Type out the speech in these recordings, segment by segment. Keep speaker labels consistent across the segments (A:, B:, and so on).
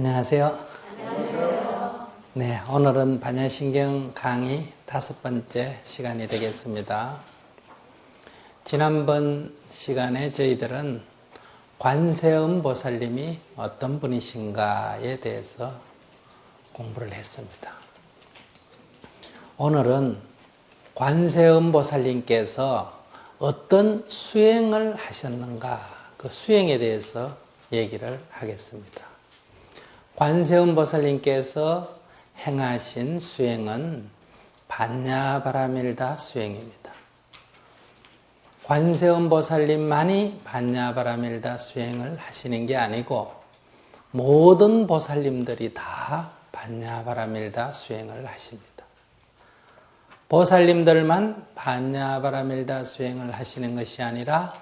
A: 안녕하세요.
B: 안녕하세요.
A: 네, 오늘은 반야신경 강의 5번째 시간이 되겠습니다. 지난번 시간에 저희들은 관세음 보살님이 어떤 분이신가에 대해서 공부를 했습니다. 오늘은 관세음 보살님께서 어떤 수행을 하셨는가, 그 수행에 대해서 얘기를 하겠습니다. 관세음 보살님께서 행하신 수행은 반야바라밀다 수행입니다. 관세음 보살님만이 반야바라밀다 수행을 하시는 게 아니고 모든 보살님들이 다 반야바라밀다 수행을 하십니다. 보살님들만 반야바라밀다 수행을 하시는 것이 아니라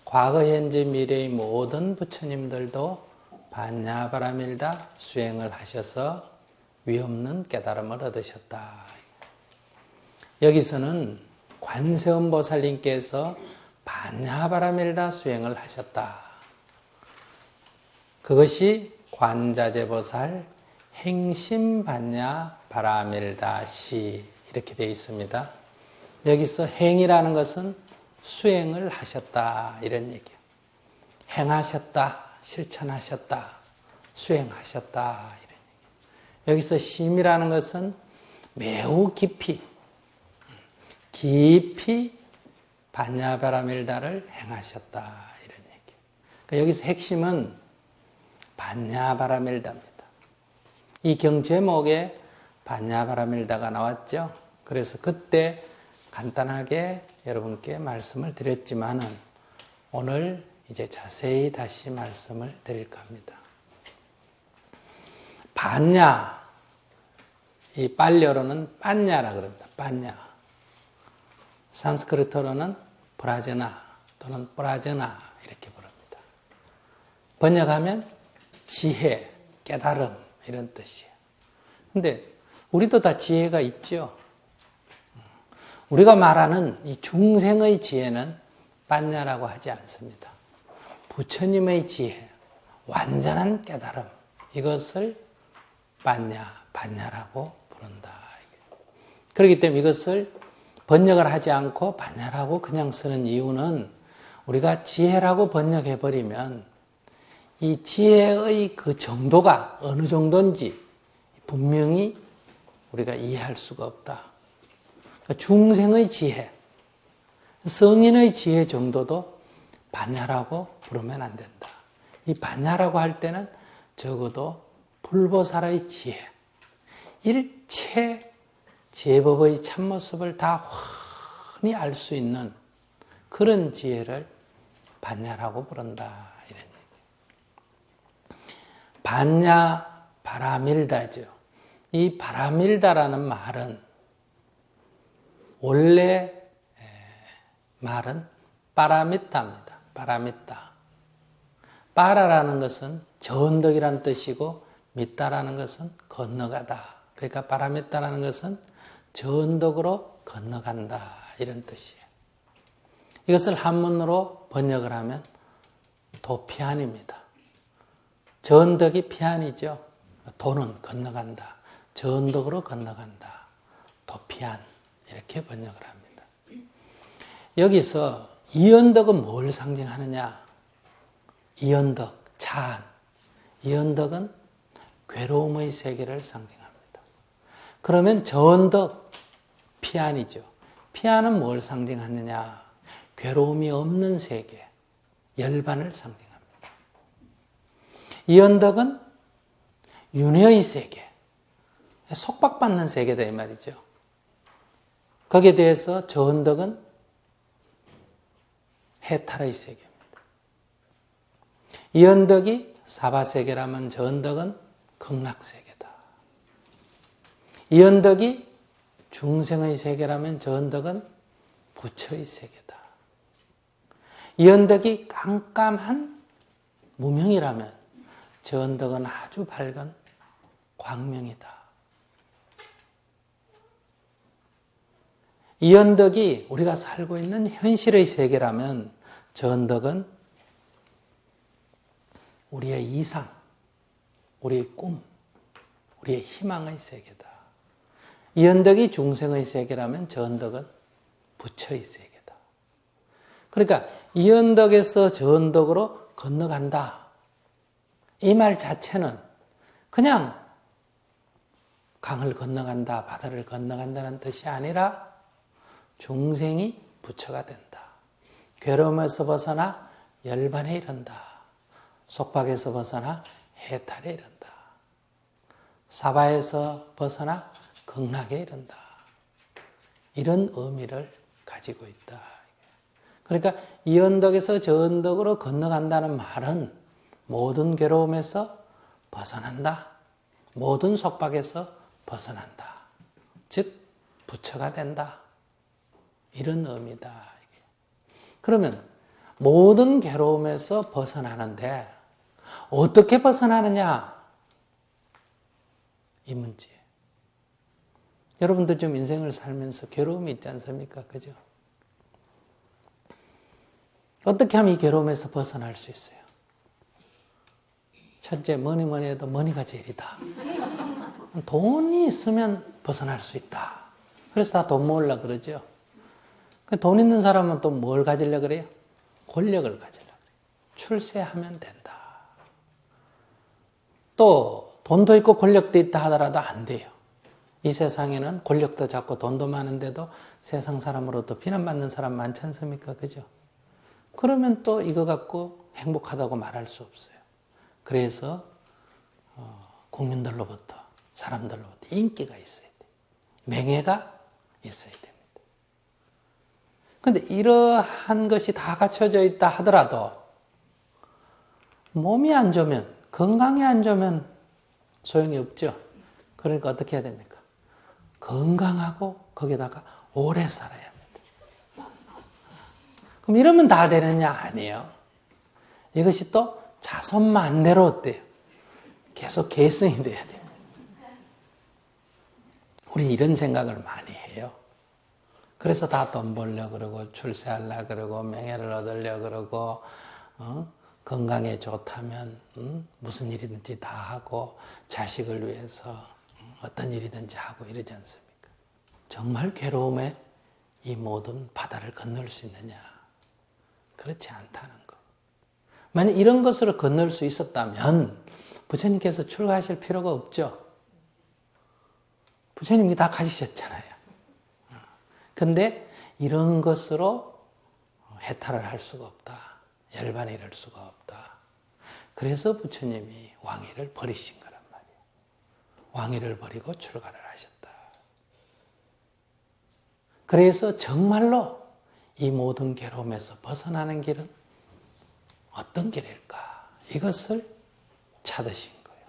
A: 과거, 현재, 미래의 모든 부처님들도 반야바라밀다 수행을 하셔서 위없는 깨달음을 얻으셨다. 여기서는 관세음 보살님께서 반야바라밀다 수행을 하셨다. 그것이 관자재보살 행심반야바라밀다시 이렇게 되어 있습니다. 여기서 행이라는 것은 수행을 하셨다 이런 얘기예요. 행하셨다, 실천하셨다, 수행하셨다 이런 얘기예요. 여기서 심이라는 것은 매우 깊이 반야바라밀다를 행하셨다 이런 얘기예요. 그러니까 여기서 핵심은 반야바라밀다입니다. 이 경 제목에 반야바라밀다가 나왔죠. 그래서 그때 간단하게 여러분께 말씀을 드렸지만은 오늘 이제 자세히 다시 말씀을 드릴까 합니다. 반야, 이 빨려로는 빤야라 그럽니다. 빤야. 산스크리트어로는 브라저나 또는 브라저나 이렇게 부릅니다. 번역하면 지혜, 깨달음 이런 뜻이에요. 근데 우리도 다 지혜가 있죠. 우리가 말하는 이 중생의 지혜는 빤야라고 하지 않습니다. 부처님의 지혜, 완전한 깨달음, 이것을 반야라고 부른다. 그렇기 때문에 이것을 번역을 하지 않고 반야라고 그냥 쓰는 이유는 우리가 지혜라고 번역해버리면 이 지혜의 그 정도가 어느 정도인지 분명히 우리가 이해할 수가 없다. 중생의 지혜, 성인의 지혜 정도도 반야라고 부르면 안 된다. 이 반야라고 할 때는 적어도 불보살의 지혜, 일체 제법의 참모습을 다 훤히 알 수 있는 그런 지혜를 반야라고 부른다. 이런 얘기. 반야 바라밀다죠. 이 바라밀다라는 말은 원래 말은 빠라미타입니다. 빠라미타. 빠라라는 것은 저언덕이라는 뜻이고 미타라는 것은 건너가다. 그러니까 빠라미타라는 것은 저언덕으로 건너간다 이런 뜻이에요. 이것을 한문으로 번역을 하면 도피안입니다. 저언덕이 피안이죠. 도는 건너간다. 저언덕으로 건너간다. 도피안 이렇게 번역을 합니다. 여기서 이언덕은 뭘 상징하느냐? 이언덕, 차안. 이언덕은 괴로움의 세계를 상징합니다. 그러면 저언덕, 피안이죠. 피안은 뭘 상징하느냐? 괴로움이 없는 세계, 열반을 상징합니다. 이언덕은 윤회의 세계, 속박받는 세계다 이 말이죠. 거기에 대해서 저언덕은 해탈의 세계입니다. 이 언덕이 사바세계라면 저 언덕은 극락세계다. 이 언덕이 중생의 세계라면 저 언덕은 부처의 세계다. 이 언덕이 깜깜한 무명이라면 저 언덕은 아주 밝은 광명이다. 이 언덕이 우리가 살고 있는 현실의 세계라면 저 언덕은 우리의 이상, 우리의 꿈, 우리의 희망의 세계다. 이 언덕이 중생의 세계라면 저 언덕은 부처의 세계다. 그러니까 이 언덕에서 저 언덕으로 건너간다. 이 말 자체는 그냥 강을 건너간다, 바다를 건너간다는 뜻이 아니라 중생이 부처가 된다. 괴로움에서 벗어나 열반에 이른다. 속박에서 벗어나 해탈에 이른다. 사바에서 벗어나 극락에 이른다. 이런 의미를 가지고 있다. 그러니까 이 언덕에서 저 언덕으로 건너간다는 말은 모든 괴로움에서 벗어난다. 모든 속박에서 벗어난다. 즉 부처가 된다. 이런 의미다. 그러면 모든 괴로움에서 벗어나는데 어떻게 벗어나느냐? 이 문제. 여러분들 좀 인생을 살면서 괴로움이 있지 않습니까? 그죠? 어떻게 하면 이 괴로움에서 벗어날 수 있어요? 첫째, 뭐니 해도 머니가 제일이다. 돈이 있으면 벗어날 수 있다. 그래서 다 돈 모으려고 그러죠. 돈 있는 사람은 또 뭘 가지려고 그래요? 권력을 가지려고 그래요. 출세하면 된다. 또 돈도 있고 권력도 있다 하더라도 안 돼요. 이 세상에는 권력도 작고 돈도 많은데도 세상 사람으로부터 비난받는 사람 많지 않습니까? 그죠? 그러면 또 이거 갖고 행복하다고 말할 수 없어요. 그래서 국민들로부터, 사람들로부터 인기가 있어야 돼요. 명예가 있어야 됩니다. 그런데 이러한 것이 다 갖춰져 있다 하더라도 몸이 안 좋으면, 건강이 안 좋으면 소용이 없죠. 그러니까 어떻게 해야 됩니까? 건강하고 거기다가 오래 살아야 합니다. 그럼 이러면 다 되느냐? 아니에요. 이것이 또 자손만대로 어때요? 계속 계승이 돼야 돼요. 우리 이런 생각을 많이 해요. 그래서 다 돈 벌려고 그러고 출세하려고 그러고 명예를 얻으려고 그러고 건강에 좋다면 무슨 일이든지 다 하고 자식을 위해서 어떤 일이든지 하고 이러지 않습니까? 정말 괴로움에 이 모든 바다를 건널 수 있느냐? 그렇지 않다는 거. 만약 이런 것으로 건널 수 있었다면 부처님께서 출가하실 필요가 없죠. 부처님이 다 가지셨잖아요. 근데 이런 것으로 해탈을 할 수가 없다. 열반에 이를 수가 없다. 그래서 부처님이 왕위를 버리신 거란 말이에요. 왕위를 버리고 출가를 하셨다. 그래서 정말로 이 모든 괴로움에서 벗어나는 길은 어떤 길일까? 이것을 찾으신 거예요.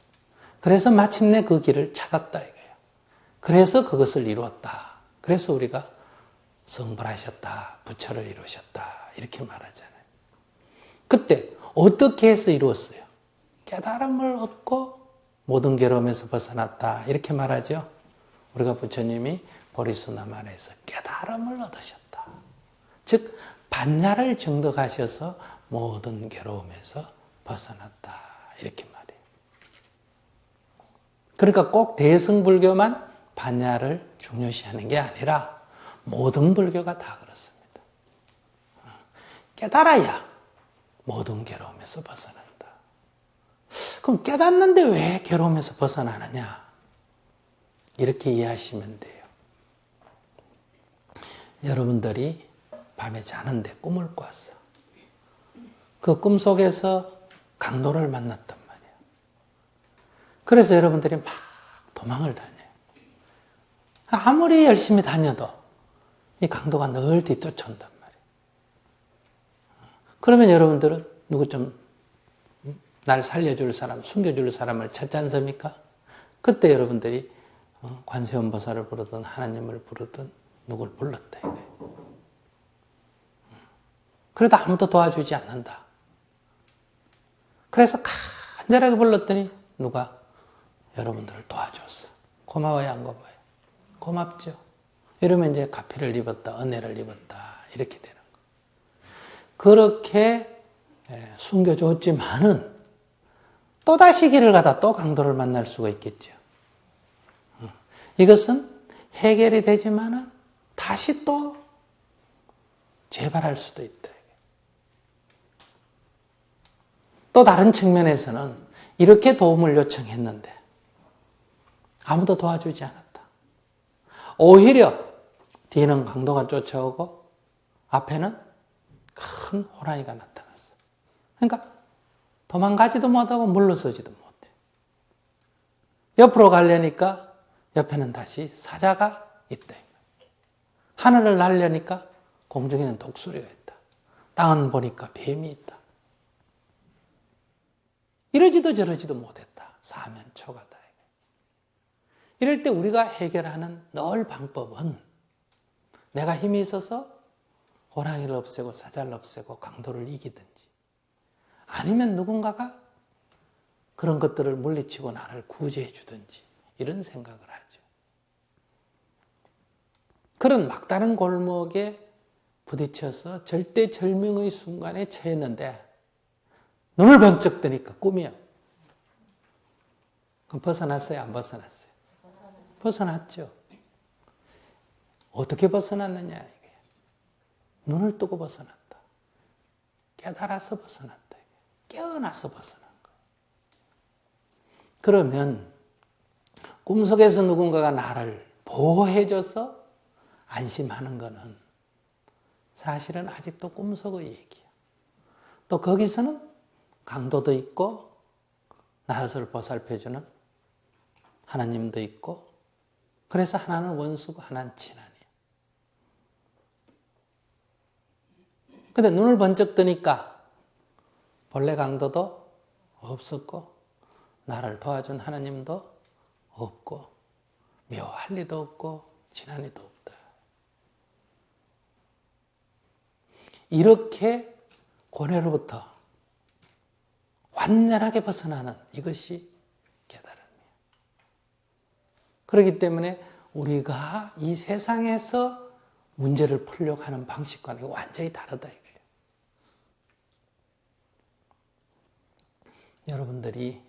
A: 그래서 마침내 그 길을 찾았다 이거예요. 그래서 그것을 이루었다. 그래서 우리가 성불하셨다, 부처를 이루셨다 이렇게 말하잖아요. 그때 어떻게 해서 이루었어요? 깨달음을 얻고 모든 괴로움에서 벗어났다 이렇게 말하죠. 우리가 부처님이 보리수나말에서 깨달음을 얻으셨다. 즉 반야를 증득하셔서 모든 괴로움에서 벗어났다 이렇게 말해요. 그러니까 꼭 대승불교만 반야를 중요시하는 게 아니라 모든 불교가 다 그렇습니다. 깨달아야 모든 괴로움에서 벗어난다. 그럼 깨닫는데 왜 괴로움에서 벗어나느냐? 이렇게 이해하시면 돼요. 여러분들이 밤에 자는데 꿈을 꿨어. 그 꿈 속에서 강도를 만났단 말이에요. 그래서 여러분들이 막 도망을 다녀요. 아무리 열심히 다녀도 이 강도가 늘 뒤쫓아온단 말이에요. 그러면 여러분들은 누구 좀 날 살려줄 사람, 숨겨줄 사람을 찾지 않습니까? 그때 여러분들이 관세음보살을 부르든 하나님을 부르든 누굴 불렀다 이거예요. 그래도 아무도 도와주지 않는다. 그래서 간절하게 불렀더니 누가 여러분들을 도와줬어. 고마워요, 안 고마워요? 고맙죠. 이러면 이제 가피를 입었다, 은혜를 입었다 이렇게 되는 거. 그렇게 숨겨줬지만은 또다시 길을 가다 또 강도를 만날 수가 있겠죠. 이것은 해결이 되지만은 다시 또 재발할 수도 있다. 또 다른 측면에서는 이렇게 도움을 요청했는데 아무도 도와주지 않았다. 오히려 뒤는 강도가 쫓아오고 앞에는 큰 호랑이가 나타났어. 그러니까 도망가지도 못하고 물러서지도 못해. 옆으로 가려니까 옆에는 다시 사자가 있다. 하늘을 날려니까 공중에는 독수리가 있다. 땅은 보니까 뱀이 있다. 이러지도 저러지도 못했다. 사면초가다. 이럴 때 우리가 해결하는 늘 방법은 내가 힘이 있어서 호랑이를 없애고 사자를 없애고 강도를 이기든지 아니면 누군가가 그런 것들을 물리치고 나를 구제해 주든지 이런 생각을 하죠. 그런 막다른 골목에 부딪혀서 절대절명의 순간에 처했는데 눈을 번쩍 뜨니까 꿈이야. 그럼 벗어났어요? 안 벗어났어요? 벗어났죠. 어떻게 벗어났느냐 이게. 눈을 뜨고 벗어났다. 깨달아서 벗어났다. 깨어나서 벗어난 거예요. 그러면 꿈속에서 누군가가 나를 보호해줘서 안심하는 거는 사실은 아직도 꿈속의 얘기야. 또 거기서는 강도도 있고 나를 보살펴주는 하나님도 있고 그래서 하나는 원수고 하나는 친하니. 근데 눈을 번쩍 뜨니까 본래 강도도 없었고 나를 도와준 하나님도 없고 묘할 리도 없고 친한 리도 없다. 이렇게 고뇌로부터 완전하게 벗어나는 이것이 깨달음이에요. 그렇기 때문에 우리가 이 세상에서 문제를 풀려고 하는 방식과는 완전히 다르다 이거예요. 여러분들이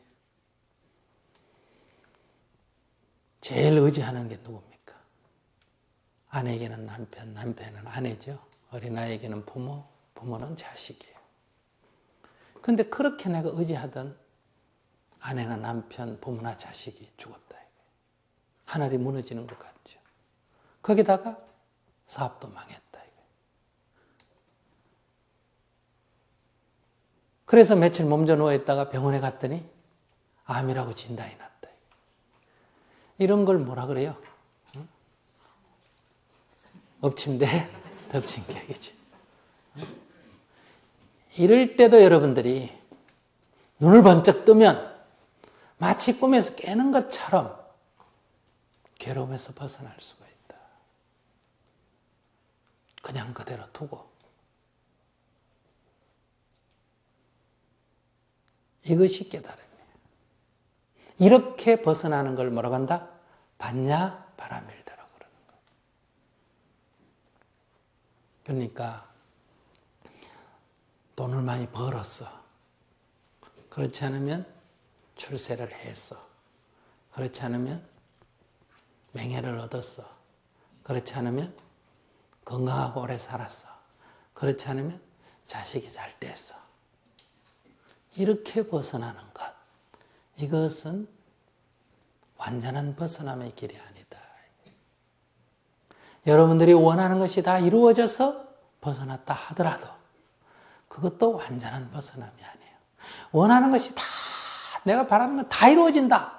A: 제일 의지하는 게 누굽니까? 아내에게는 남편, 남편은 아내죠. 어린아이에게는 부모, 부모는 자식이에요. 근데 그렇게 내가 의지하던 아내나 남편, 부모나 자식이 죽었다. 하늘이 무너지는 것 같죠. 거기다가 사업도 망했다. 그래서 며칠 몸져 누워있다가 병원에 갔더니 암이라고 진단이 났다. 이런 걸 뭐라 그래요? 응? 엎침대 덮친 격이지. 이럴 때도 여러분들이 눈을 번쩍 뜨면 마치 꿈에서 깨는 것처럼 괴로움에서 벗어날 수가 있다. 그냥 그대로 두고. 이것이 깨달음이에요. 이렇게 벗어나는 걸 뭐라고 한다? 반야 바라밀다라고 그러는 거예요. 그러니까 돈을 많이 벌었어. 그렇지 않으면 출세를 했어. 그렇지 않으면 명예를 얻었어. 그렇지 않으면 건강하고 오래 살았어. 그렇지 않으면 자식이 잘 됐어. 이렇게 벗어나는 것. 이것은 완전한 벗어남의 길이 아니다. 여러분들이 원하는 것이 다 이루어져서 벗어났다 하더라도 그것도 완전한 벗어남이 아니에요. 원하는 것이 다 내가 바라는 건 다 이루어진다.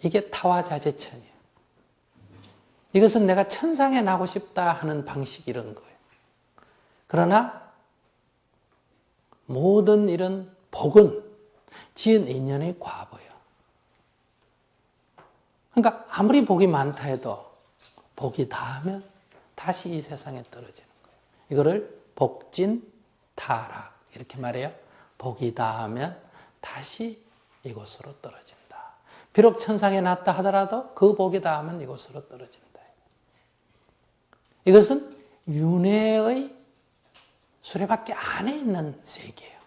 A: 이게 타화자재천이에요. 이것은 내가 천상에 나고 싶다 하는 방식 이런 거예요. 그러나 모든 이런 복은 지은 인연의 과보예요. 그러니까 아무리 복이 많다 해도 복이 다하면 다시 이 세상에 떨어지는 거예요. 이거를 복진타락 이렇게 말해요. 복이 다하면 다시 이곳으로 떨어진다. 비록 천상에 났다 하더라도 그 복이 다하면 이곳으로 떨어진다. 이것은 윤회의 수레바퀴 안에 있는 세계예요.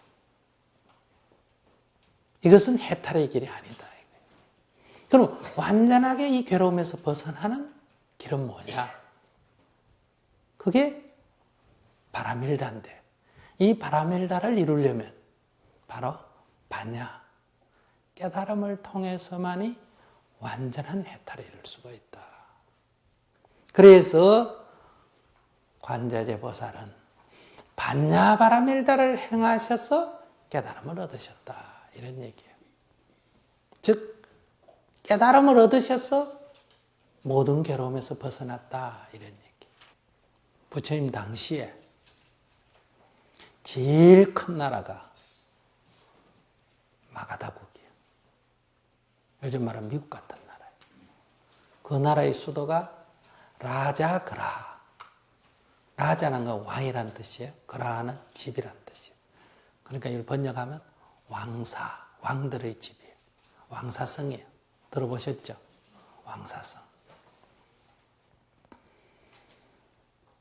A: 이것은 해탈의 길이 아니다. 그럼 완전하게 이 괴로움에서 벗어나는 길은 뭐냐? 그게 바라밀다인데, 이 바라밀다를 이루려면 바로 반야, 깨달음을 통해서만이 완전한 해탈을 이룰 수가 있다. 그래서 관자재 보살은 반야 바라밀다를 행하셔서 깨달음을 얻으셨다. 이런 얘기예요. 즉 깨달음을 얻으셔서 모든 괴로움에서 벗어났다. 이런 얘기. 부처님 당시에 제일 큰 나라가 마가다국이에요. 요즘 말하면 미국 같은 나라예요. 그 나라의 수도가 라자그라하. 라자는 건 왕이란 뜻이에요. 그라하는 집이란 뜻이에요. 그러니까 이걸 번역하면 왕사, 왕들의 집이에요. 왕사성이에요. 들어보셨죠? 왕사성.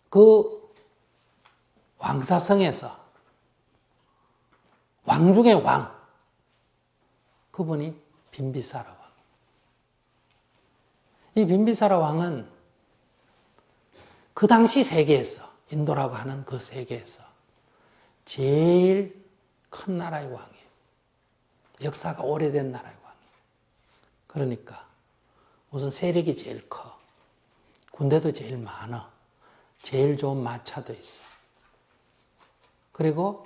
A: 그 왕사성에서 왕 중에 왕, 그분이 빈비사라 왕. 이 빈비사라 왕은 그 당시 세계에서, 인도라고 하는 그 세계에서 제일 큰 나라의 왕이에요. 역사가 오래된 나라의 왕이에요. 그러니까 우선 세력이 제일 커. 군대도 제일 많아. 제일 좋은 마차도 있어. 그리고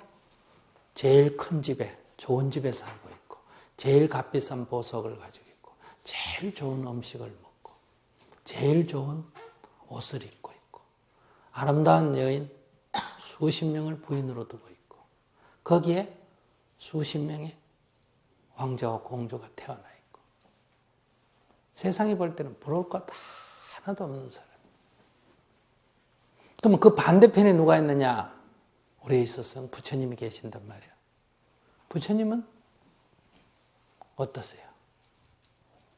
A: 제일 큰 집에, 좋은 집에 살고 있고, 제일 값비싼 보석을 가지고 있고, 제일 좋은 음식을 먹고, 제일 좋은 옷을 입고 있고, 아름다운 여인 수십 명을 부인으로 두고 있고, 거기에 수십 명의 왕자와 공주가 태어나 있고, 세상이 볼 때는 부러울 것 하나도 없는 사람. 그러면 그 반대편에 누가 있느냐? 우리에 있어서는 부처님이 계신단 말이에요. 부처님은 어떠세요?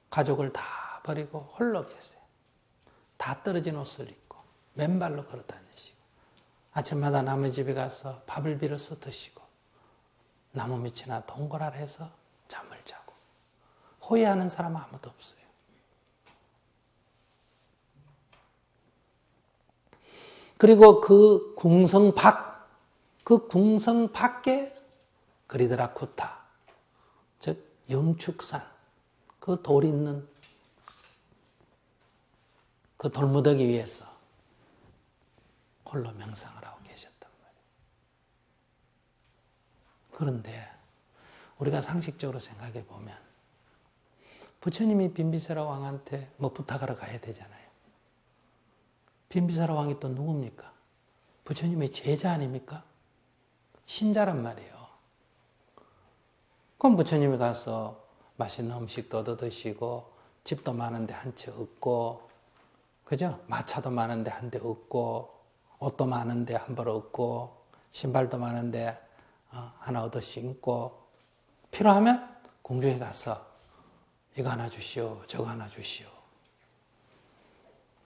A: 가족을 다 버리고 홀로 계세요. 다 떨어진 옷을 입고 맨발로 걸어 다니시고, 아침마다 남의 집에 가서 밥을 빌어서 드시고, 나무 밑이나 동굴 아래에서 잠을 자고, 호의하는 사람 아무도 없어요. 그리고 그 궁성 밖에 그리드라쿠타, 즉 영축산, 그 돌 있는 그 돌무더기 위에서 홀로 명상을 하고 계셨단 말이에요. 그런데 우리가 상식적으로 생각해 보면 부처님이 빈비사라 왕한테 뭐 부탁하러 가야 되잖아요. 빈비사라 왕이 또 누굽니까? 부처님의 제자 아닙니까? 신자란 말이에요. 그럼 부처님이 가서 맛있는 음식도 얻어 드시고, 집도 많은데 한 채 얻고, 그죠? 마차도 많은데 한 대 얻고, 옷도 많은데 한 벌 얻고, 신발도 많은데 하나 얻어 신고, 필요하면 공중에 가서 이거 하나 주시오, 저거 하나 주시오.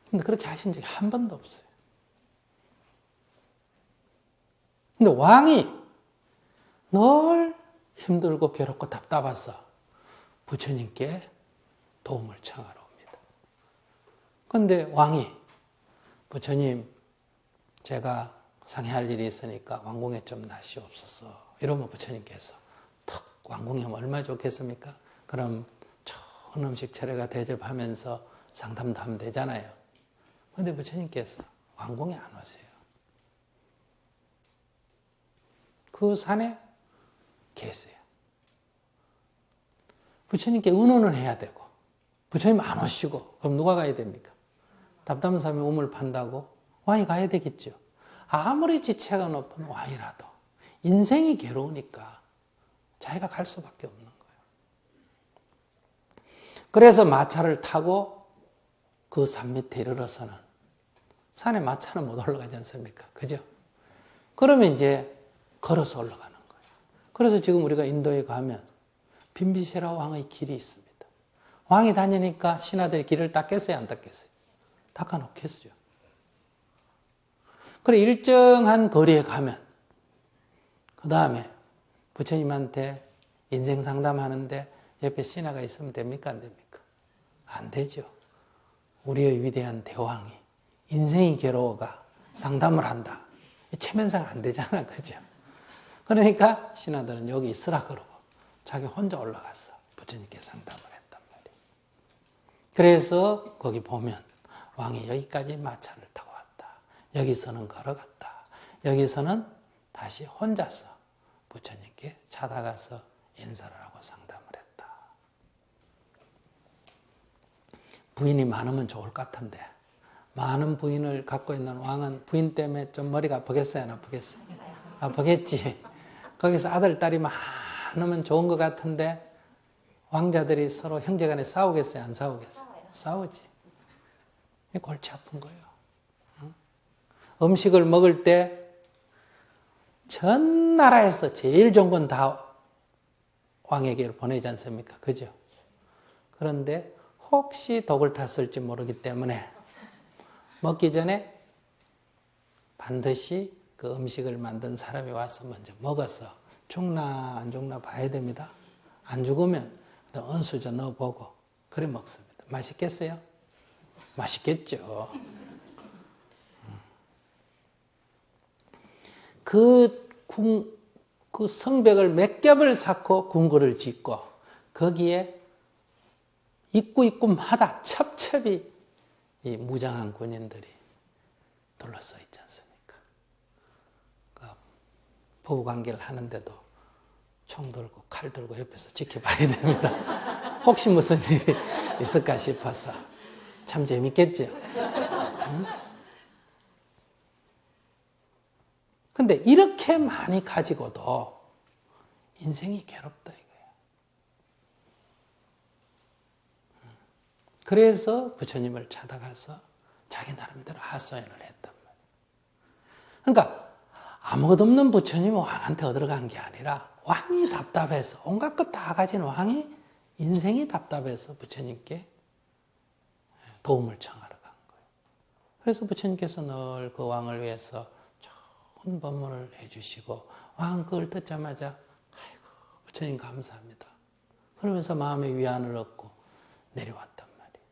A: 근데 그렇게 하신 적이 한 번도 없어요. 근데 왕이 늘 힘들고 괴롭고 답답해서 부처님께 도움을 청하러 옵니다. 그런데 왕이 부처님, 제가 상해할 일이 있으니까 왕궁에 좀 놔시옵소서. 이러면 부처님께서 턱 왕궁에 오면 얼마나 좋겠습니까? 그럼 좋은 음식 차례가 대접하면서 상담도 하면 되잖아요. 그런데 부처님께서 왕궁에 안 오세요. 그 산에 계세요. 부처님께 의논을 해야 되고, 부처님 안 오시고, 그럼 누가 가야 됩니까? 답답한 사람이 우물 판다고 왕이 가야 되겠죠. 아무리 지체가 높은 왕이라도 인생이 괴로우니까 자기가 갈 수밖에 없는 거예요. 그래서 마차를 타고 그 산 밑에 이르러서는, 산에 마차는 못 올라가지 않습니까? 그죠? 그러면 이제 걸어서 올라가는 거예요. 그래서 지금 우리가 인도에 가면 빈비세라 왕의 길이 있습니다. 왕이 다니니까 신하들이 길을 닦겠어요, 안 닦겠어요? 닦아놓겠죠. 그래, 일정한 거리에 가면 그 다음에 부처님한테 인생 상담하는데 옆에 신하가 있으면 됩니까? 안 됩니까? 안 되죠. 우리의 위대한 대왕이 인생이 괴로워가 상담을 한다. 체면상 안 되잖아. 그죠? 그러니까 신하들은 여기 있으라 그러고 자기 혼자 올라갔어. 부처님께 상담을 했단 말이에요. 그래서 거기 보면 왕이 여기까지 마차를 타고 왔다. 여기서는 걸어갔다. 여기서는 다시 혼자서 부처님께 찾아가서 인사를 하고 상담을 했다. 부인이 많으면 좋을 것 같은데 많은 부인을 갖고 있는 왕은 부인 때문에 좀 머리가 아프겠어요? 안 아프겠어요? 아프겠지. 거기서 아들, 딸이 많으면 좋은 것 같은데 왕자들이 서로 형제간에 싸우겠어요? 안 싸우겠어요? 싸우지. 골치 아픈 거예요. 음식을 먹을 때 전 나라에서 제일 좋은 건 다 왕에게 보내지 않습니까? 그죠? 그런데 혹시 독을 탔을지 모르기 때문에 먹기 전에 반드시 그 음식을 만든 사람이 와서 먼저 먹어서 죽나 안 죽나 봐야 됩니다. 안 죽으면 은수저 넣어보고 그래 먹습니다. 맛있겠어요? 맛있겠죠. 그 성벽을 몇 겹을 쌓고 궁궐을 짓고 거기에 입구마다 첩첩이 이 무장한 군인들이 둘러싸 있지 않습니까? 부부관계를 하는데도 총 들고 칼 들고 옆에서 지켜봐야 됩니다. 혹시 무슨 일이 있을까 싶어서 참 재밌겠죠? 응? 근데 이렇게 많이 가지고도 인생이 괴롭다 이거예요. 그래서 부처님을 찾아가서 자기 나름대로 하소연을 했단 말이에요. 그러니까 아무것도 없는 부처님이 왕한테 얻어간 게 아니라 왕이 답답해서 온갖 것 다 가진 왕이 인생이 답답해서 부처님께 도움을 청하러 간 거예요. 그래서 부처님께서 늘 그 왕을 위해서 좋은 법문을 해주시고 왕은 그걸 듣자마자 아이고 부처님 감사합니다. 그러면서 마음의 위안을 얻고 내려왔단 말이에요.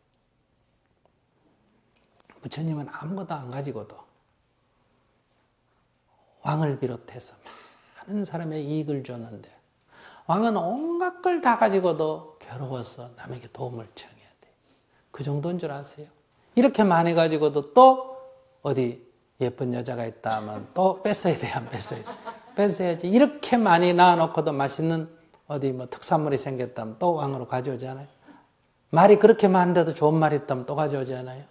A: 부처님은 아무것도 안 가지고도 왕을 비롯해서 많은 사람의 이익을 줬는데 왕은 온갖 걸 다 가지고도 괴로워서 남에게 도움을 청해야 돼요. 그 정도인 줄 아세요? 이렇게 많이 가지고도 또 어디 예쁜 여자가 있다 하면 또 뺏어야 돼요? 안 뺏어야 돼요? 뺏어야지. 이렇게 많이 낳아놓고도 맛있는 어디 뭐 특산물이 생겼다면 또 왕으로 가져오잖아요. 말이 그렇게 많은데도 좋은 말이 있다면 또 가져오잖아요.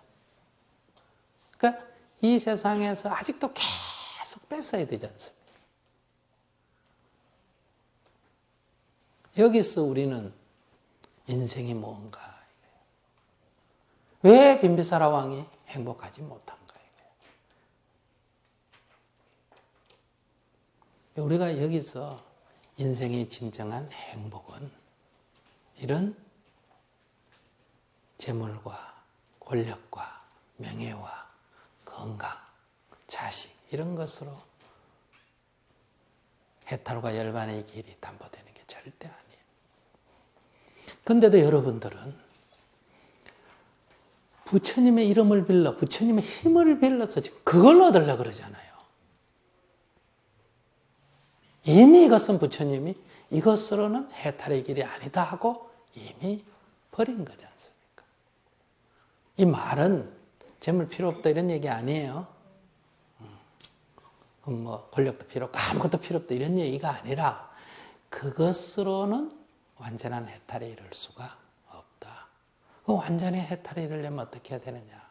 A: 그러니까 이 세상에서 아직도 계속 뺏어야 되지 않습니까? 여기서 우리는 인생이 뭔가, 왜 빈비사라 왕이 행복하지 못한가? 우리가 여기서 인생의 진정한 행복은 이런 재물과 권력과 명예와 건강, 자식 이런 것으로 해탈과 열반의 길이 담보되는 게 절대 아니에요. 그런데도 여러분들은 부처님의 이름을 빌러 부처님의 힘을 빌러서 지금 그걸 얻으려고 그러잖아요. 이미 이것은 부처님이 이것으로는 해탈의 길이 아니다 하고 이미 버린 거지 않습니까? 이 말은 재물 필요 없다 이런 얘기 아니에요. 뭐 권력도 필요 없고 아무것도 필요 없다 이런 얘기가 아니라 그것으로는 완전한 해탈에 이를 수가 없다. 그 완전히 해탈에 이르려면 어떻게 해야 되느냐?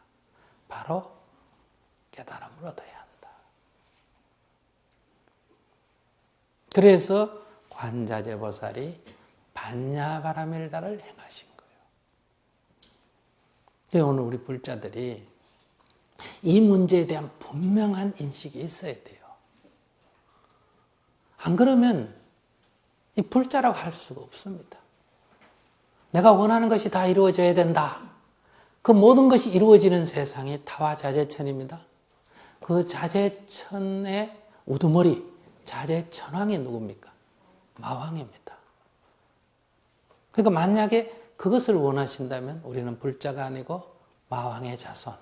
A: 바로 깨달음을 얻어야 한다. 그래서 관자재보살이 반야바라밀다를 행하신 거예요. 오늘 우리 불자들이 이 문제에 대한 분명한 인식이 있어야 돼요. 안 그러면 이 불자라고 할 수가 없습니다. 내가 원하는 것이 다 이루어져야 된다. 그 모든 것이 이루어지는 세상이 타화자재천입니다. 그 자재천의 우두머리, 자재천왕이 누굽니까? 마왕입니다. 그러니까 만약에 그것을 원하신다면 우리는 불자가 아니고 마왕의 자손,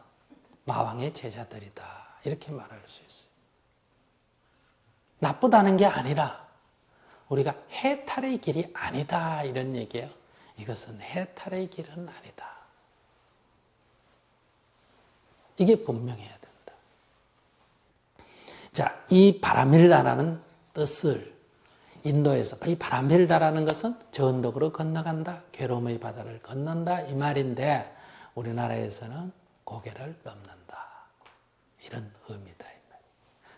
A: 마왕의 제자들이다. 이렇게 말할 수 있어요. 나쁘다는 게 아니라 우리가 해탈의 길이 아니다. 이런 얘기예요. 이것은 해탈의 길은 아니다. 이게 분명해야 된다. 자, 이 바라밀다라는 뜻을 인도에서 이 바라밀다라는 것은 저언덕으로 건너간다. 괴로움의 바다를 건넌다. 이 말인데 우리나라에서는 고개를 넘는다. 이런 의미다.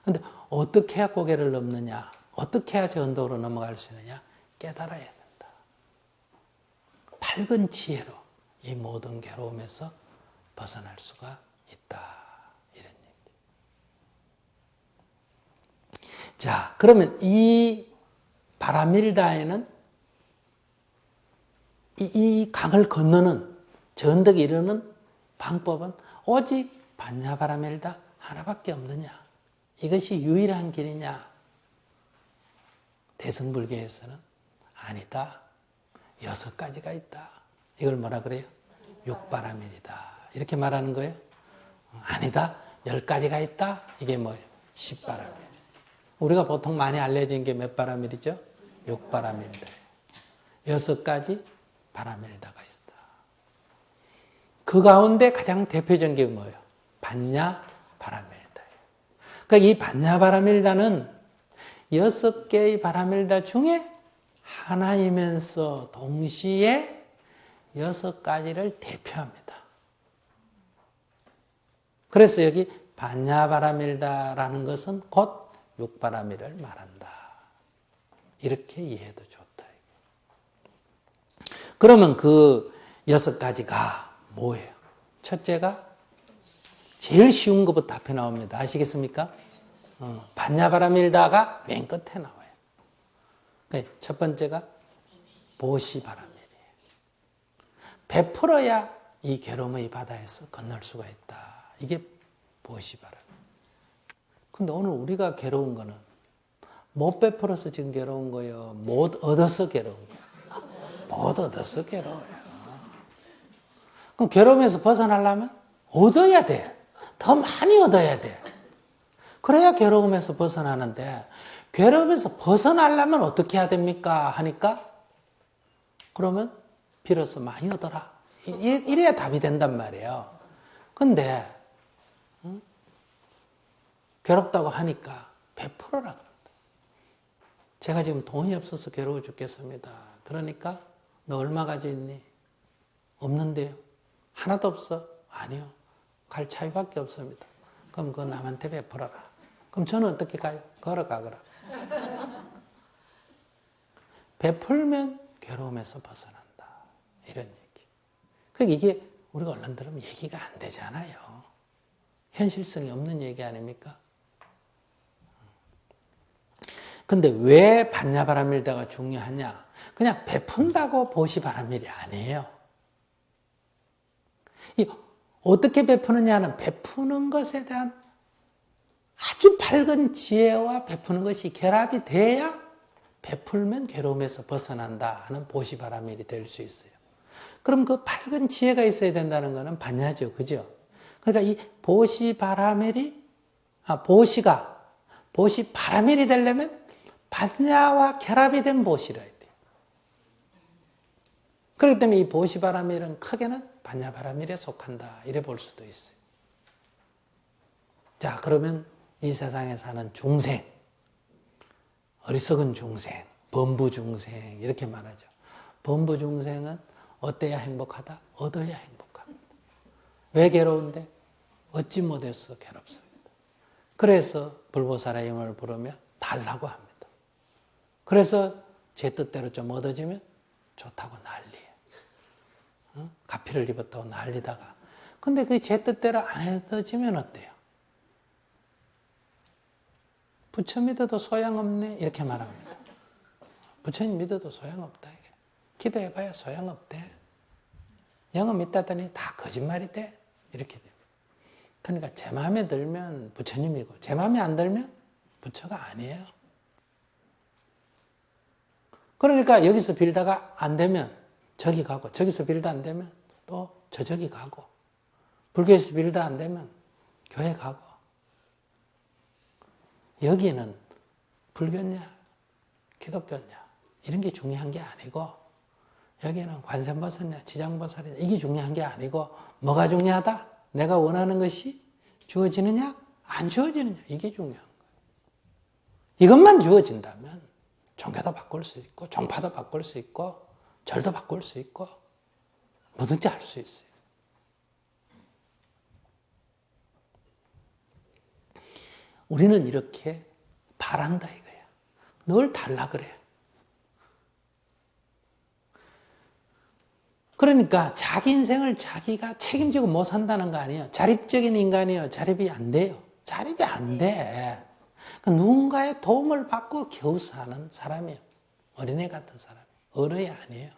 A: 그런데 어떻게 해야 고개를 넘느냐? 어떻게 해야 저언덕으로 넘어갈 수 있느냐? 깨달아야 된다. 밝은 지혜로 이 모든 괴로움에서 벗어날 수가 있다. 이런 얘기. 자, 그러면 이 바라밀다에는 이 강을 건너는 저언덕에 이르는 방법은 오직 반야바라밀다 하나밖에 없느냐? 이것이 유일한 길이냐? 대승불교에서는 아니다. 6가지가 있다. 이걸 뭐라 그래요? 6바라밀이다. 이렇게 말하는 거예요? 아니다. 10가지가 있다. 이게 뭐예요? 10바라밀. 우리가 보통 많이 알려진 게 몇 바라밀이죠? 6바라밀이다. 6가지 바라밀다가 있다. 그 가운데 가장 대표적인 게 뭐예요? 반야 바라밀다예요. 그러니까 이 반야 바라밀다는 6개의 바라밀다 중에 하나이면서 동시에 6가지를 대표합니다. 그래서 여기 반야 바라밀다라는 것은 곧 6바라밀을 말한다. 이렇게 이해해도 좋다. 그러면 그 6가지가 뭐예요? 첫째가 제일 쉬운 것부터 앞에 나옵니다. 아시겠습니까? 반야바라밀다가 맨 끝에 나와요. 첫 번째가 보시바라밀이에요. 베풀어야 이 괴로움의 바다에서 건널 수가 있다. 이게 보시바라밀. 근데 오늘 우리가 괴로운 거는 못 베풀어서 지금 괴로운 거예요? 못 얻어서 괴로운 거예요? 못 얻어서 괴로워요. 그럼 괴로움에서 벗어나려면 얻어야 돼. 더 많이 얻어야 돼. 그래야 괴로움에서 벗어나는데 괴로움에서 벗어나려면 어떻게 해야 됩니까? 하니까 그러면 빌어서 많이 얻어라. 이래야 답이 된단 말이에요. 근데 괴롭다고 하니까 베풀어라 그런다. 제가 지금 돈이 없어서 괴로워 죽겠습니다. 그러니까 너 얼마 가지고 있니? 없는데요. 하나도 없어? 아니요. 갈 차이밖에 없습니다. 그럼 그거 남한테 베풀어라. 그럼 저는 어떻게 가요? 걸어가거라. 베풀면 괴로움에서 벗어난다. 이런 얘기. 그러니까 이게 우리가 얼른 들으면 얘기가 안 되잖아요. 현실성이 없는 얘기 아닙니까? 근데 왜 반야바라밀다가 중요하냐? 그냥 베푼다고 보시바라밀이 아니에요. 어떻게 베푸느냐는 베푸는 것에 대한 아주 밝은 지혜와 베푸는 것이 결합이 돼야 베풀면 괴로움에서 벗어난다 하는 보시바라밀이 될 수 있어요. 그럼 그 밝은 지혜가 있어야 된다는 것은 반야죠. 그죠? 그러니까 이 보시바라밀이, 보시바라밀이 되려면 반야와 결합이 된 보시라야 돼요. 그렇기 때문에 이 보시바라밀은 크게는 반야바라밀에 속한다. 이래 볼 수도 있어요. 자, 그러면 이 세상에 사는 중생, 어리석은 중생, 범부 중생 이렇게 말하죠. 범부 중생은 어때야 행복하다? 얻어야 행복합니다. 왜 괴로운데? 얻지 못해서 괴롭습니다. 그래서 불보살의 힘을 부르며 달라고 합니다. 그래서 제 뜻대로 좀 얻어지면 좋다고 난리예요. 가피를 입었다고 난리다가. 근데 그 제 뜻대로 안 얻어지면 어때요? 부처 믿어도 소용없네 이렇게 말합니다. 부처님 믿어도 소용없다. 이게. 기도해봐야 소용없대. 영어 믿다더니 다 거짓말이대. 이렇게 됩니다. 그러니까 제 마음에 들면 부처님이고 제 마음에 안 들면 부처가 아니에요. 그러니까 여기서 빌다가 안 되면 저기 가고, 저기서 빌드 안 되면 또 저기 가고, 불교에서 빌드 안 되면 교회 가고. 여기는 불교냐, 기독교냐, 이런 게 중요한 게 아니고, 여기는 관세음보살이냐, 지장보살이냐, 이게 중요한 게 아니고, 뭐가 중요하다? 내가 원하는 것이 주어지느냐, 안 주어지느냐, 이게 중요한 거예요. 이것만 주어진다면, 종교도 바꿀 수 있고, 종파도 바꿀 수 있고, 절도 바꿀 수 있고, 뭐든지 할 수 있어요. 우리는 이렇게 바란다 이거야. 늘 달라 그래. 그러니까 자기 인생을 자기가 책임지고 못 산다는 거 아니에요. 자립적인 인간이에요. 자립이 안 돼요. 자립이 안 돼. 그러니까 누군가의 도움을 받고 겨우 사는 사람이에요. 어린애 같은 사람이에요. 어른이 아니에요.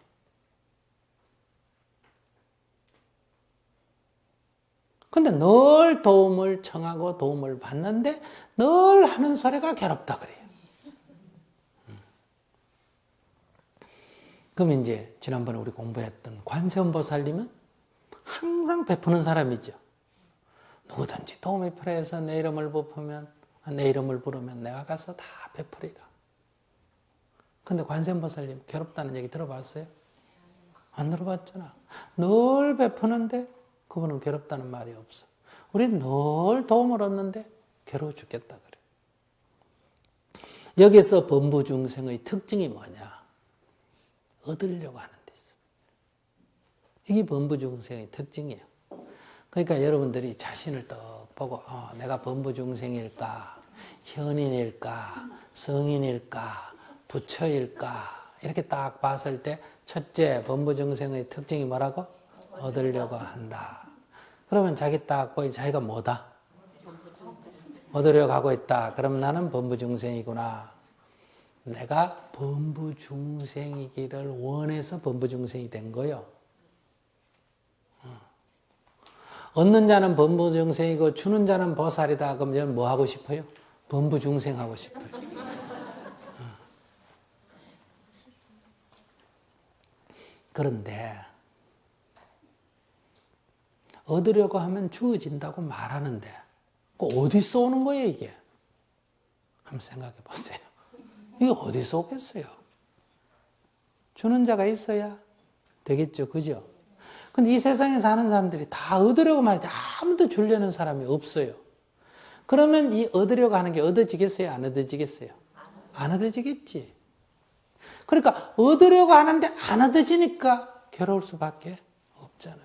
A: 근데 늘 도움을 청하고 도움을 받는데 늘 하는 소리가 괴롭다 그래요. 그럼 이제 지난번에 우리 공부했던 관세음보살님은 항상 베푸는 사람이죠. 누구든지 도움이 필요해서 내 이름을 부르면 내가 가서 다 베풀이라. 근데 관세음보살님 괴롭다는 얘기 들어봤어요? 안 들어봤잖아. 늘 베푸는데 그분은 괴롭다는 말이 없어. 우리는 늘 도움을 얻는데 괴로워 죽겠다 그래. 여기서 범부중생의 특징이 뭐냐? 얻으려고 하는 데 있습니다. 이게 범부중생의 특징이에요. 그러니까 여러분들이 자신을 딱 보고 내가 범부중생일까? 현인일까? 성인일까? 부처일까? 이렇게 딱 봤을 때 첫째 범부중생의 특징이 뭐라고? 얻으려고 한다. 그러면 자기 딱 보니 자기가 뭐다? 얻으려고 하고 있다. 그럼 나는 범부중생이구나. 내가 범부중생이기를 원해서 범부중생이 된 거요. 얻는 자는 범부중생이고 주는 자는 보살이다. 그럼 뭐 하고 싶어요? 범부중생 하고 싶어요. 그런데 얻으려고 하면 주어진다고 말하는데 어디서 오는 거예요 이게? 한번 생각해 보세요. 이게 어디서 오겠어요? 주는 자가 있어야 되겠죠. 그죠? 근데 이 세상에 사는 사람들이 다 얻으려고 말하는데 아무도 주려는 사람이 없어요. 그러면 이 얻으려고 하는 게 얻어지겠어요? 안 얻어지겠어요? 안 얻어지겠지. 그러니까 얻으려고 하는데 안 얻어지니까 괴로울 수밖에 없잖아요.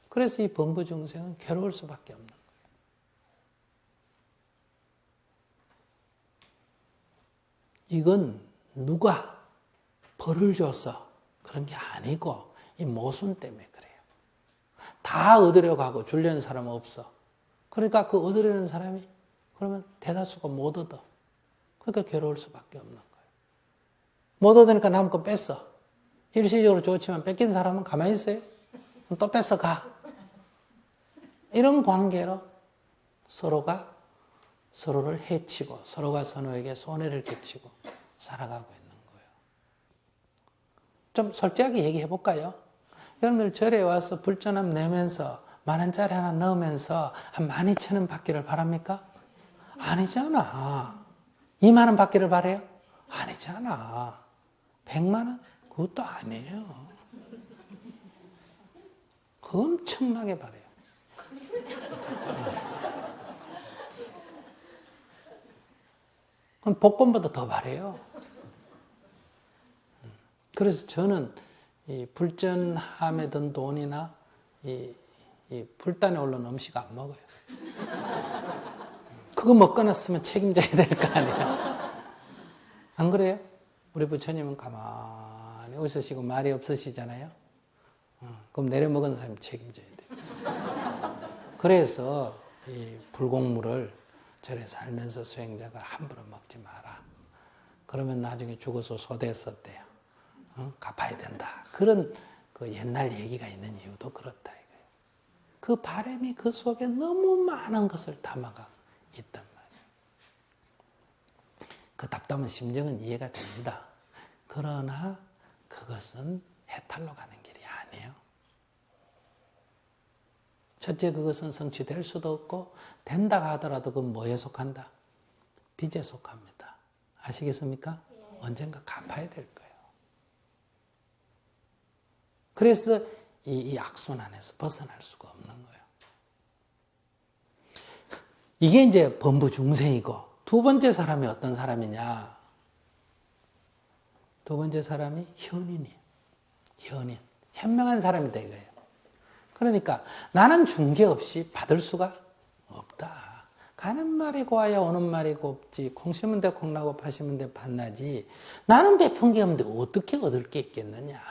A: 그래서 이 범부중생은 괴로울 수밖에 없는 거예요. 이건 누가 벌을 줘서 그런 게 아니고 이 모순 때문에 그래요. 다 얻으려고 하고 주려는 사람은 없어. 그러니까 그 얻으려는 사람이 그러면 대다수가 못 얻어. 그러니까 괴로울 수밖에 없는 거예요. 못 얻으니까 남은 거 뺐어. 일시적으로 좋지만 뺏긴 사람은 가만히 있어요. 그럼 또 뺏어 가. 이런 관계로 서로가 서로를 해치고 서로가 서로에게 손해를 끼치고 살아가고 있는 거예요. 좀 솔직하게 얘기해 볼까요? 여러분들 절에 와서 불전함 내면서 10,000원짜리 하나 넣으면서 한 12,000원 받기를 바랍니까? 아니잖아. 20,000원 받기를 바래요? 아니잖아. 100만 원? 그것도 아니에요. 엄청나게 바래요. 그럼 복권보다 더 바래요. 그래서 저는 이 불전함에 든 돈이나 이 불단에 오른 음식 안 먹어요. 그거 먹고 났으면 책임져야 될 거 아니에요. 안 그래요? 우리 부처님은 가만히 웃으시고 말이 없으시잖아요. 그럼 내려 먹은 사람이 책임져야 돼요. 그래서 이 불공물을 절에 살면서 수행자가 함부로 먹지 마라. 그러면 나중에 죽어서 소대했었대요. 갚아야 된다. 그런 그 옛날 얘기가 있는 이유도 그렇다 이거예요. 그 바람이 그 속에 너무 많은 것을 담아가 있단 말이에요. 그 답답한 심정은 이해가 됩니다. 그러나 그것은 해탈 해탈로 가는 길이 아니에요. 첫째, 그것은 성취될 수도 없고 된다 하더라도 그건 뭐에 속한다? 빚에 속합니다. 아시겠습니까? 언젠가 갚아야 될 거예요. 그래서 이 악순환에서 벗어날 수가 없는 거예요. 이게 이제 범부중생이고, 두 번째 사람이 어떤 사람이냐? 두 번째 사람이 현인이에요. 현인. 현명한 사람이다 이거예요. 그러니까 나는 중개 없이 받을 수가 없다. 가는 말이 고와야 오는 말이 곱지. 콩 심은 데 콩나고 파 심은 데 팥나지. 나는 베푼 게 없는데 어떻게 얻을 게 있겠느냐.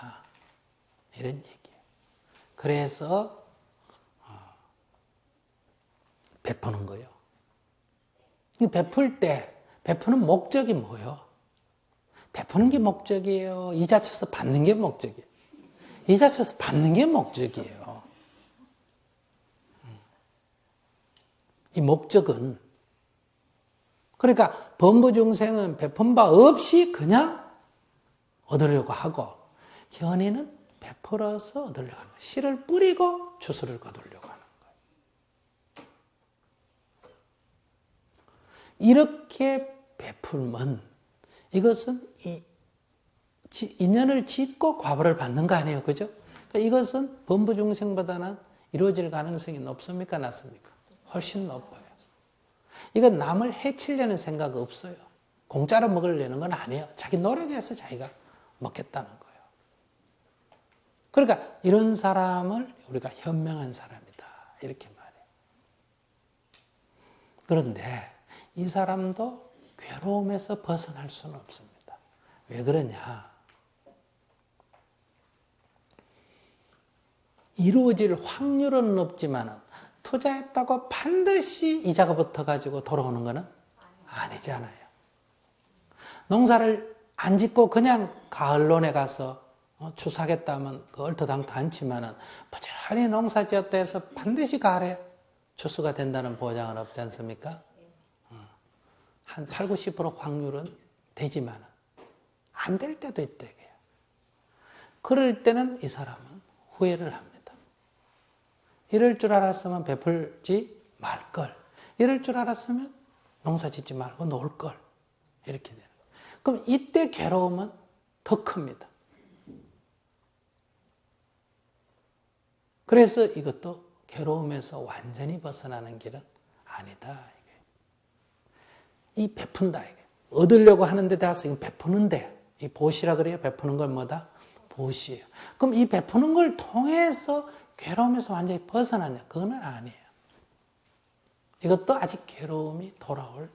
A: 이런 얘기예요. 그래서 베푸는 거예요. 베풀 때 베푸는 목적이 뭐예요? 베푸는 게 목적이에요. 이자 쳐서 받는 게 목적이에요. 이자 쳐서 받는 게 목적이에요. 이 목적은 그러니까 범부중생은 베푼 바 없이 그냥 얻으려고 하고 현인은 베풀어서 얻으려고 하는 거예요. 씨를 뿌리고 추수를 거두려고 하는 거예요. 이렇게 베풀면 이것은 인연을 짓고 과보를 받는 거 아니에요. 그죠? 그러니까 이것은 범부중생보다는 이루어질 가능성이 높습니까? 낮습니까? 훨씬 높아요. 이건 남을 해치려는 생각 없어요. 공짜로 먹으려는 건 아니에요. 자기 노력해서 자기가 먹겠다는 거예요. 그러니까 이런 사람을 우리가 현명한 사람이다. 이렇게 말해요. 그런데 이 사람도 괴로움에서 벗어날 수는 없습니다. 왜 그러냐? 이루어질 확률은 높지만 투자했다고 반드시 이자가 붙어가지고 돌아오는 것은 아니잖아요. 농사를 안 짓고 그냥 가을론에 가서 추수하겠다면 그 얼토당토 않지만은 부지런히 농사 지었다 해서 반드시 가을에 추수가 된다는 보장은 없지 않습니까? 한 8, 90% 확률은 되지만 안 될 때도 있다. 그럴 때는 이 사람은 후회를 합니다. 이럴 줄 알았으면 베풀지 말걸. 이럴 줄 알았으면 농사 짓지 말고 놀걸. 이렇게 되는 거예요. 그럼 이때 괴로움은 더 큽니다. 그래서 이것도 괴로움에서 완전히 벗어나는 길은 아니다. 이 베푼다. 얻으려고 하는데 대해서 이거 베푸는데, 이 보시라 그래요. 베푸는 걸 뭐다? 보시예요. 그럼 이 베푸는 걸 통해서 괴로움에서 완전히 벗어나냐? 그건 아니에요. 이것도 아직 괴로움이 돌아올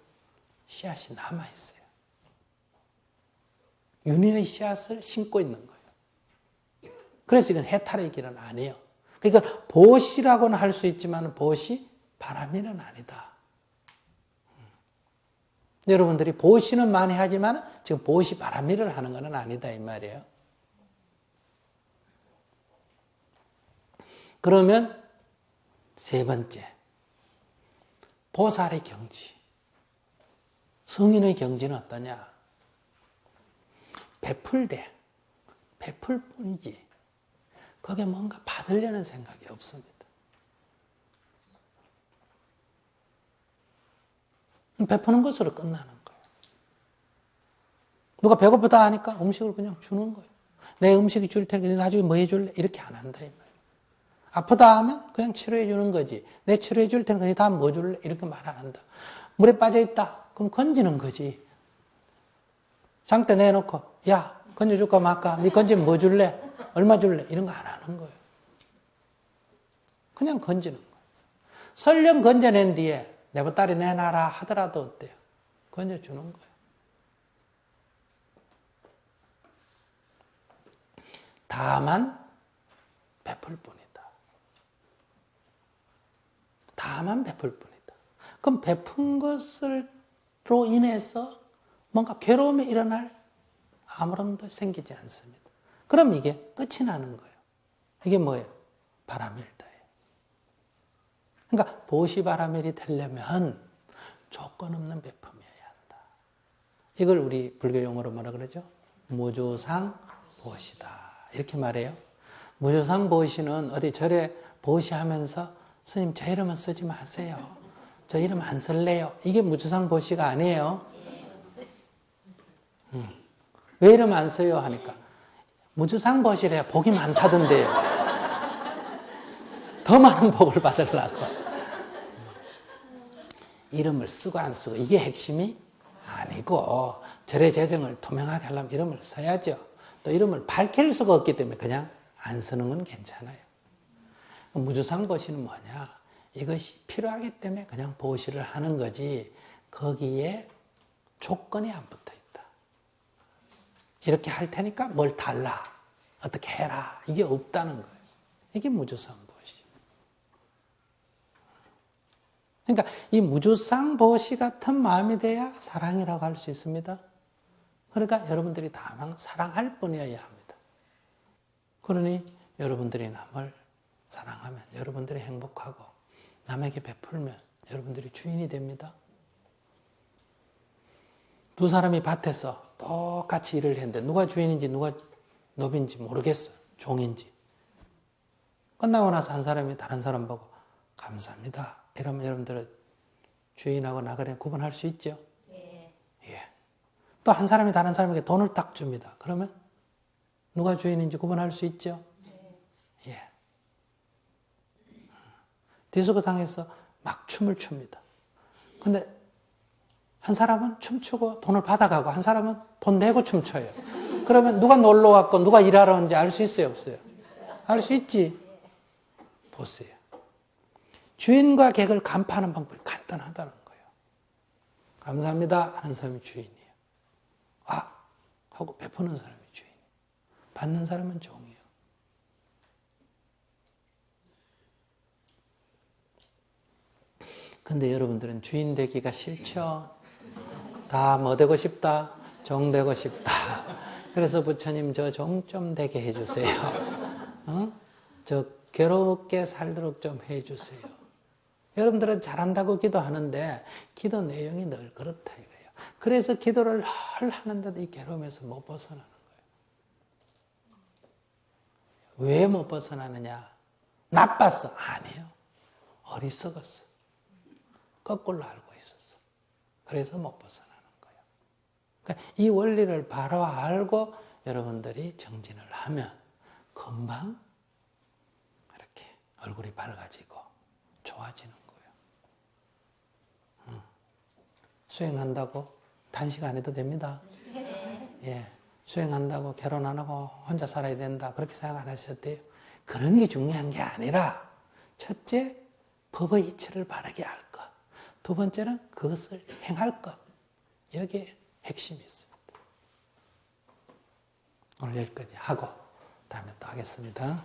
A: 씨앗이 남아있어요. 윤회의 씨앗을 심고 있는 거예요. 그래서 이건 해탈의 길은 아니에요. 그러니까 보시라고는 할 수 있지만 보시 바람일은 아니다. 여러분들이 보시는 많이 하지만 지금 보시 바람일을 하는 건 아니다 이 말이에요. 그러면 세 번째, 보살의 경지. 성인의 경지는 어떠냐? 베풀되, 베풀 뿐이지. 거기에 뭔가 받으려는 생각이 없습니다. 베푸는 것으로 끝나는 거예요. 누가 배고프다 하니까 음식을 그냥 주는 거예요. 내 음식이 줄 테니까 나중에 뭐 해줄래? 이렇게 안 한다 이 말이에요. 아프다 하면 그냥 치료해 주는 거지. 내 치료해 줄 테니까 다음 뭐 줄래? 이렇게 말 안 한다. 물에 빠져 있다. 그럼 건지는 거지. 장대 내놓고 야 건져줄까 말까? 네 건지면 뭐 줄래? 얼마 줄래? 이런 거 안 하는 거예요. 그냥 건지는 거예요. 설령 건져낸 뒤에 내 보따리 내놔라 하더라도 어때요? 건져주는 거예요. 다만 베풀 뿐이다. 다만 베풀 뿐이다. 그럼 베푼 것으로 인해서 뭔가 괴로움이 일어날 아무런도 생기지 않습니다. 그럼 이게 끝이 나는 거예요. 이게 뭐예요? 바람일다예요. 그러니까 보시바라밀이 되려면 조건 없는 베품이어야 한다. 이걸 우리 불교 용어로 뭐라 그러죠? 무조상 보시다. 이렇게 말해요. 무주상보시는 어디 절에 보시하면서 스님 저 이름은 쓰지 마세요. 저 이름 안 쓸래요. 이게 무주상보시가 아니에요. 왜 이름 안 써요? 하니까 무주상보시래야 복이 많다던데요. 더 많은 복을 받으려고. 이름을 쓰고 안 쓰고 이게 핵심이 아니고 절의 재정을 투명하게 하려면 이름을 써야죠. 또 이름을 밝힐 수가 없기 때문에 그냥 안 쓰는 건 괜찮아요. 무주상보시는 뭐냐? 이것이 필요하기 때문에 그냥 보시를 하는 거지 거기에 조건이 안 붙어 있다. 이렇게 할 테니까 뭘 달라. 어떻게 해라. 이게 없다는 거예요. 이게 무주상보시. 그러니까 이 무주상보시 같은 마음이 돼야 사랑이라고 할 수 있습니다. 그러니까 여러분들이 다만 사랑할 뿐이어야 합니다. 그러니 여러분들이 남을 사랑하면 여러분들이 행복하고 남에게 베풀면 여러분들이 주인이 됩니다. 두 사람이 밭에서 똑같이 일을 했는데 누가 주인인지 누가 노비인지 모르겠어. 종인지. 끝나고 나서 한 사람이 다른 사람 보고 감사합니다. 이러면 여러분들은 주인하고 나그네 구분할 수 있죠? 예. 또 한 사람이 다른 사람에게 돈을 딱 줍니다. 그러면 누가 주인인지 구분할 수 있죠? 예. 디스코당에서 막 춤을 춥니다. 근데 한 사람은 춤추고 돈을 받아가고 한 사람은 돈 내고 춤춰요. 그러면 누가 놀러 왔고 누가 일하러 온지 알 수 있어요? 없어요? 알 수 있지? 보세요. 주인과 객을 간파하는 방법이 간단하다는 거예요. 감사합니다 하는 사람이 주인이에요. 아! 하고 베푸는 사람이 주인이에요. 받는 사람은 종이에요. 근데 여러분들은 주인 되기가 싫죠? 다 뭐 되고 싶다? 종 되고 싶다. 그래서 부처님 저 종 좀 되게 해주세요. 저 괴롭게 살도록 좀 해주세요. 여러분들은 잘한다고 기도하는데 기도 내용이 늘 그렇다 이거예요. 그래서 기도를 늘 하는데도 이 괴로움에서 못 벗어나는 거예요. 왜 못 벗어나느냐? 나빴어? 아니에요. 어리석었어. 거꾸로 알고 있었어. 그래서 못 벗어나는 거예요. 그러니까 이 원리를 바로 알고 여러분들이 정진을 하면 금방 이렇게 얼굴이 밝아지고 좋아지는 거예요. 수행한다고 단식 안 해도 됩니다. 예, 수행한다고 결혼 안 하고 혼자 살아야 된다. 그렇게 생각 안 하셔도 돼요. 그런 게 중요한 게 아니라 첫째, 법의 이치를 바르게 알 것. 두 번째는 그것을 행할 것. 여기에 핵심이 있습니다. 오늘 여기까지 하고 다음에 또 하겠습니다.